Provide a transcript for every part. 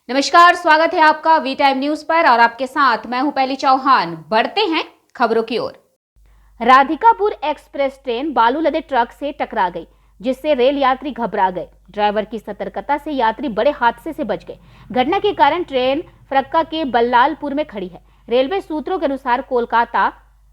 नमस्कार, स्वागत है आपका वी टाइम न्यूज पर और आपके साथ मैं हूं पहली चौहान। बढ़ते हैं खबरों की ओर। राधिकापुर एक्सप्रेस ट्रेन बालू लदे ट्रक से टकरा गई, जिससे रेल यात्री घबरा गए। ड्राइवर की सतर्कता से यात्री बड़े हादसे से बच गए। घटना के कारण ट्रेन फरक्का के बल्लालपुर में खड़ी है। रेलवे सूत्रों के अनुसार कोलकाता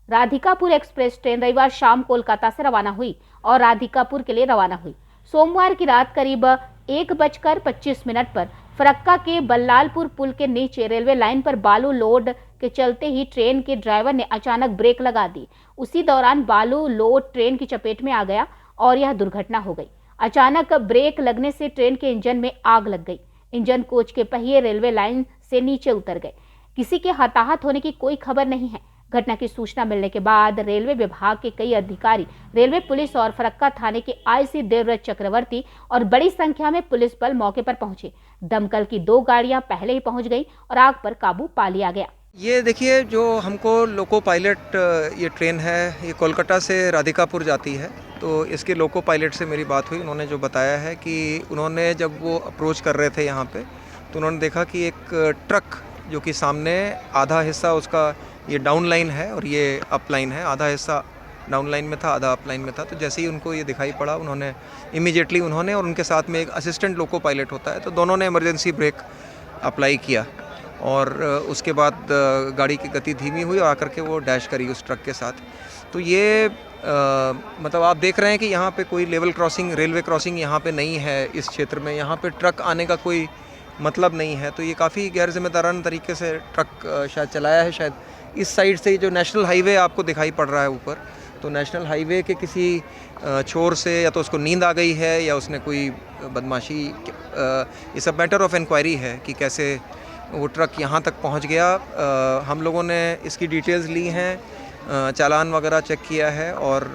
राधिकापुर एक्सप्रेस ट्रेन रविवार शाम कोलकाता से रवाना हुई और राधिकापुर के लिए रवाना हुई। सोमवार की रात करीब 1:25 पर फरक्का के बल्लालपुर पुल के नीचे रेलवे लाइन पर बालू लोड के चलते ही ट्रेन के ड्राइवर ने अचानक ब्रेक लगा दी। उसी दौरान बालू लोड ट्रेन की चपेट में आ गया और यह दुर्घटना हो गई। अचानक ब्रेक लगने से ट्रेन के इंजन में आग लग गई। इंजन कोच के पहिए रेलवे लाइन से नीचे उतर गए। किसी के हताहत होने की कोई खबर नहीं है। घटना की सूचना मिलने के बाद रेलवे विभाग के कई अधिकारी, रेलवे पुलिस और फरक्का थाने के आईसी देवव्रत चक्रवर्ती और बड़ी संख्या में पुलिस बल मौके पर पहुंचे। दमकल की 2 गाड़ियां पहले ही पहुंच गई और आग पर काबू पा लिया गया। ये देखिए, जो हमको लोको पायलट ये ट्रेन है, ये कोलकाता से राधिकापुर जाती है। तो इसके लोको पायलट से मेरी बात हुई। उन्होंने जो बताया है कि उन्होंने जब वो अप्रोच कर रहे थे यहाँ पे, तो उन्होंने देखा कि एक ट्रक जो कि सामने आधा हिस्सा उसका ये डाउन लाइन है और ये अप लाइन है। आधा हिस्सा डाउन लाइन में था, आधा अप लाइन में था। तो जैसे ही उनको ये दिखाई पड़ा, उन्होंने इमीडिएटली उन्होंने और उनके साथ में एक असिस्टेंट लोको पायलट होता है, तो दोनों ने इमरजेंसी ब्रेक अप्लाई किया और उसके बाद गाड़ी की गति धीमी हुई और आकर के वो डैश करी उस ट्रक के साथ। तो ये मतलब आप देख रहे हैं कि यहाँ पे कोई लेवल क्रॉसिंग, रेलवे क्रॉसिंग यहाँ पे नहीं है इस क्षेत्र में। यहाँ पे ट्रक आने का कोई मतलब नहीं है। तो ये काफ़ी गैर जिम्मेदाराना तरीके से ट्रक शायद चलाया है। शायद इस साइड से जो नेशनल हाईवे आपको दिखाई पड़ रहा है ऊपर, तो नेशनल हाईवे के किसी छोर से या तो उसको नींद आ गई है या उसने कोई बदमाशी, ये सब मैटर ऑफ इंक्वायरी है कि कैसे वो ट्रक यहाँ तक पहुँच गया। हम लोगों ने इसकी डिटेल्स ली हैं, चालान वगैरह चेक किया है और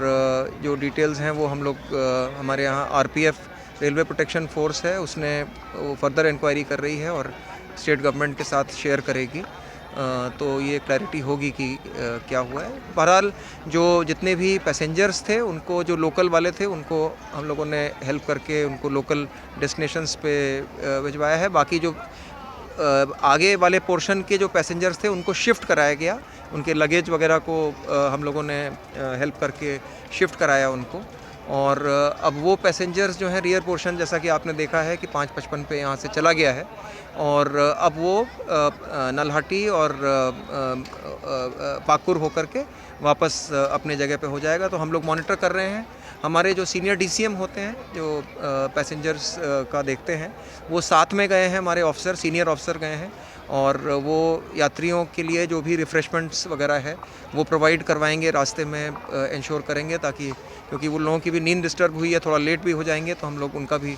जो डिटेल्स हैं वो हम लोग हमारे यहाँ आरपीएफ रेलवे प्रोटेक्शन फोर्स है, उसने वो फर्दर इंक्वायरी कर रही है और स्टेट गवर्नमेंट के साथ शेयर करेगी। तो ये क्लैरिटी होगी कि क्या हुआ है। बहरहाल जो जितने भी पैसेंजर्स थे, उनको जो लोकल वाले थे, उनको हम लोगों ने हेल्प करके उनको लोकल डेस्टिनेशंस पे भिजवाया है। बाकी जो आगे वाले पोर्शन के जो पैसेंजर्स थे, उनको शिफ्ट कराया गया। उनके लगेज वगैरह को हम लोगों ने हेल्प करके शिफ्ट कराया उनको। और अब वो पैसेंजर्स जो हैं, रियर पोर्शन जैसा कि आपने देखा है कि 5:55 पे यहाँ से चला गया है और अब वो नल्हाटी और पाकुर होकर के वापस अपने जगह पे हो जाएगा। तो हम लोग मॉनिटर कर रहे हैं। हमारे जो सीनियर डीसीएम होते हैं, जो पैसेंजर्स का देखते हैं, वो साथ में गए हैं। हमारे ऑफिसर, सीनियर ऑफिसर गए हैं और वो यात्रियों के लिए जो भी रिफ़्रेशमेंट्स वगैरह है वो प्रोवाइड करवाएंगे, रास्ते में इंश्योर करेंगे, ताकि क्योंकि वो लोगों की भी नींद डिस्टर्ब हुई है, थोड़ा लेट भी हो जाएंगे, तो हम लोग उनका भी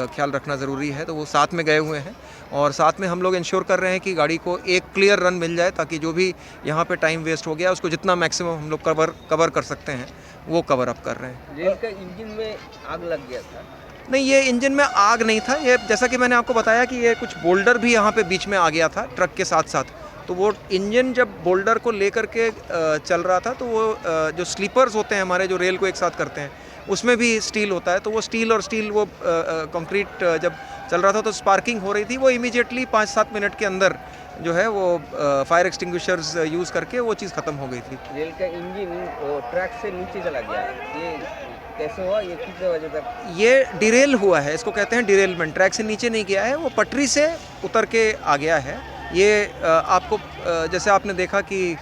ख्याल रखना ज़रूरी है। तो वो साथ में गए हुए हैं और साथ में हम लोग इंश्योर कर रहे हैं कि गाड़ी को एक क्लियर रन मिल जाए, ताकि जो भी यहाँ पे टाइम वेस्ट हो गया उसको जितना मैक्सिमम हम लोग कवर कर सकते हैं वो कवर अप कर रहे हैं। रेल का इंजन में आग लग गया था? नहीं, ये इंजन में आग नहीं था। ये जैसा कि मैंने आपको बताया कि ये कुछ बोल्डर भी यहाँ पे बीच में आ गया था ट्रक के साथ साथ। तो वो इंजन जब बोल्डर को लेकर के चल रहा था, तो वो जो स्लीपर्स होते हैं हमारे, जो रेल को एक साथ करते हैं, उसमें भी स्टील होता है। तो वो स्टील वो कंक्रीट जब चल रहा था तो स्पार्किंग हो रही थी। वो इमीडिएटली 5-7 मिनट के अंदर जो है वो फायर एक्सटिंग्विशर्स यूज़ करके वो चीज़ ख़त्म हो गई थी। रेल का इंजन ट्रैक से नीचे चला गया, ये कैसे हुआ? ये कितने बजे तक? ये डिरेल हुआ है, इसको कहते हैं डिरेलमेंट। ट्रैक से नीचे नहीं गया है, वो पटरी से उतर के आ गया है। ये आपको जैसे आपने देखा कि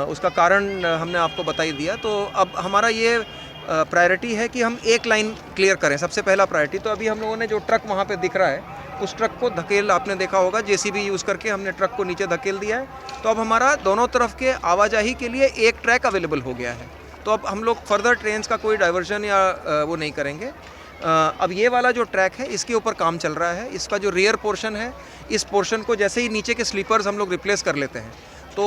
उसका कारण हमने आपको बता ही दिया। तो अब हमारा ये प्रायोरिटी है कि हम एक लाइन क्लियर करें, सबसे पहला प्रायोरिटी। तो अभी हम लोगों ने जो ट्रक वहाँ पे दिख रहा है, उस ट्रक को धकेल, आपने देखा होगा, जेसीबी यूज़ करके हमने ट्रक को नीचे धकेल दिया है। तो अब हमारा दोनों तरफ के आवाजाही के लिए एक ट्रैक अवेलेबल हो गया है। तो अब हम लोग फर्दर ट्रेन्स का कोई डाइवर्जन या वो नहीं करेंगे। अब ये वाला जो ट्रैक है, इसके ऊपर काम चल रहा है। इसका जो रियर पोर्शन है, इस पोर्शन को जैसे ही नीचे के स्लीपर्स हम लोग रिप्लेस कर लेते हैं, तो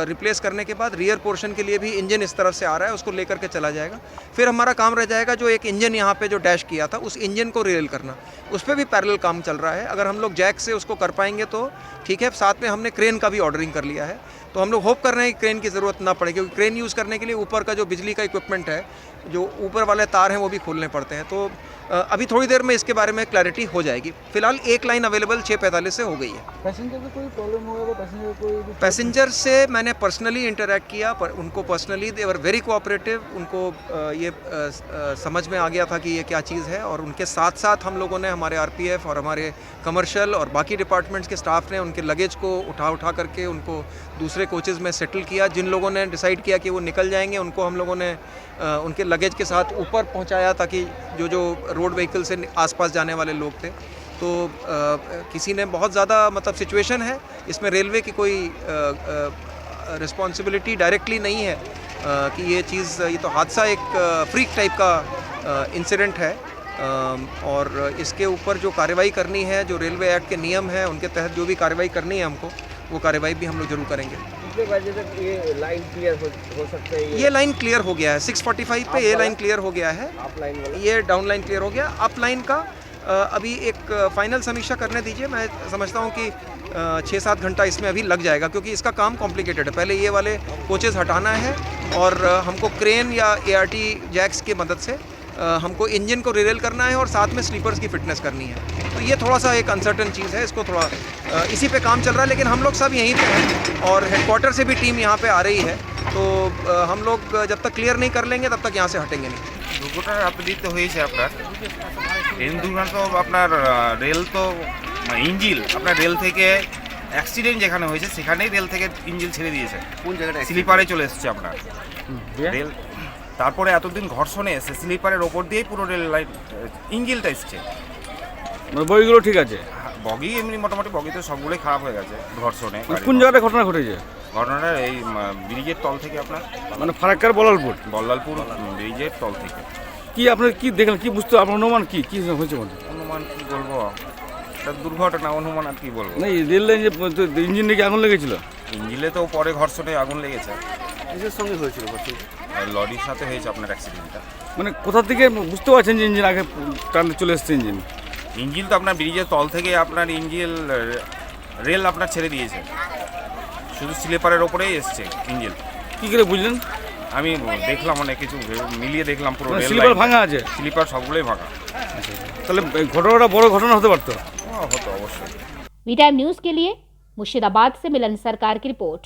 रिप्लेस करने के बाद रियर पोर्शन के लिए भी इंजन इस तरफ से आ रहा है, उसको लेकर के चला जाएगा। फिर हमारा काम रह जाएगा जो एक इंजन यहाँ पे जो डैश किया था, उस इंजन को रियल करना। उस पर भी पैरेलल काम चल रहा है। अगर हम लोग जैक से उसको कर पाएंगे तो ठीक है। साथ में हमने क्रेन का भी ऑर्डरिंग कर लिया है। तो हम लोग होप कर रहे हैं कि क्रेन की ज़रूरत ना पड़े, क्योंकि क्रेन यूज़ करने के लिए ऊपर का जो बिजली का इक्विपमेंट है, जो ऊपर वाले तार हैं, वो भी खोलने पड़ते हैं। तो अभी थोड़ी देर में इसके बारे में क्लैरिटी हो जाएगी। फिलहाल एक लाइन अवेलेबल 6:45 से हो गई है। पैसेंजर को कोई प्रॉब्लम हुआ है? पैसेंजर कोई पैसेंजर से मैंने पर्सनली इंटरेक्ट किया, पर उनको personally they were very cooperative. उनको ये समझ में आ गया था कि ये क्या चीज़ है, और उनके साथ साथ हम लोगों ने, हमारे आरपीएफ और हमारे कमर्शियल और बाकी डिपार्टमेंट्स के स्टाफ ने उनके लगेज को उठा करके उनको दूसरे कोचेज़ में सेटल किया। जिन लोगों ने डिसाइड किया कि वो निकल जाएंगे, उनको हम लोगों ने उनके लगेज के साथ ऊपर पहुंचाया, ताकि जो रोड व्हीकल से आसपास जाने वाले लोग थे। तो किसी ने बहुत ज़्यादा, मतलब सिचुएशन है इसमें रेलवे की कोई रिस्पॉन्सिबिलिटी डायरेक्टली नहीं है कि ये चीज़, ये तो हादसा एक फ्रीक टाइप का इंसिडेंट है, और इसके ऊपर जो कार्रवाई करनी है, जो रेलवे एक्ट के नियम हैं उनके तहत जो भी कार्रवाई करनी है हमको, वो कार्रवाई भी हम लोग जरूर करेंगे। कितने बजे तक ये लाइन क्लियर हो सकता है? ये लाइन क्लियर हो गया है 6:45 पे, ये लाइन क्लियर हो गया है। आप लाइन वाला? ये डाउन लाइन क्लियर हो गया। अप लाइन का अभी एक फाइनल समीक्षा करने दीजिए। मैं समझता हूँ कि 6-7 घंटा इसमें अभी लग जाएगा, क्योंकि इसका काम कॉम्प्लिकेटेड है। पहले ये वाले कोचेज़ हटाना है, और हमको क्रेन या ART जैक्स की मदद से हमको इंजन को रिरेल करना है, और साथ में स्लीपर्स की फिटनेस करनी है। तो ये थोड़ा सा एक अनसर्टन चीज़ है, इसको थोड़ा इसी पे काम चल रहा है। लेकिन हम लोग सब यहीं पे हैं, और हेडक्वार्टर से भी टीम यहाँ पे आ रही है। तो हम लोग जब तक क्लियर नहीं कर लेंगे तब तक यहाँ से हटेंगे नहीं। দুর্ঘটনার আপডেট তো হয়েছে আপনার ট্রেন দুর্ঘটনা, তো আপনার রেল তো ইঞ্জিল আপনার রেল থেকে অ্যাক্সিডেন্ট যেখানে হয়েছে সেখানেই রেল থেকে ইঞ্জিল ছেড়ে দিয়েছে, কোন জায়গাটা স্লিপারে চলে এসেছে আপনার রেল। তারপরে এতদিন ঘর্ষণে এসে স্লিপারের ওপর দিয়েই পুরো রেল লাইন ইঞ্জিলটা এসছে। বইগুলো ঠিক আছে? বগি এমনি মোটামুটি বগি তো সবগুলোই খারাপ হয়ে গেছে ঘর্ষণে। কোন জায়গাটা ঘটনা ঘটেছে? ঘটনাটা এই ব্রিজের তল থেকে আপনার, মানে ফারাক্কার বলালপুর ব্রিজের তল থেকে। কি আপনার কি দেখলেন, কি বুঝতে আপনার অনুমান কি কি হয়েছে? অনুমান কি বলবো, একটা দুর্ঘটনা, অনুমান আর কি বলবো। না এই রেল লাইন যে ইঞ্জিন নাকি আগুন লেগেছিল? ইঞ্জিলে তো পরে ঘর্ষণে আগুন লেগেছে। কিসের সঙ্গে হয়েছিল? আর লরির সাথে হয়েছে আপনার অ্যাক্সিডেন্টটা। মানে কোথা থেকে বুঝতে পারছেন যে ইঞ্জিন আগে টানতে চলে এসছে? ইঞ্জিল তো আপনার ব্রিজের তল থেকে আপনার ইঞ্জিল রেল আপনার ছেড়ে দিয়েছে, শুধু স্লিপারের ওপরেই এসছে ইঞ্জিল। কি করে বুঝলেন? আমি দেখলাম অনেক কিছু মিলিয়ে দেখলাম, পুরো রেল স্লিপার ভাঙা আছে? স্লিপার সবগুলোই ভাঙা। তাহলে ঘটনাটা বড় ঘটনা হতে পারতো? হতো অবশ্যই। वी टाइम न्यूज़ के लिए मुर्शिदाबाद से मिलन सरकार की रिपोर्ट।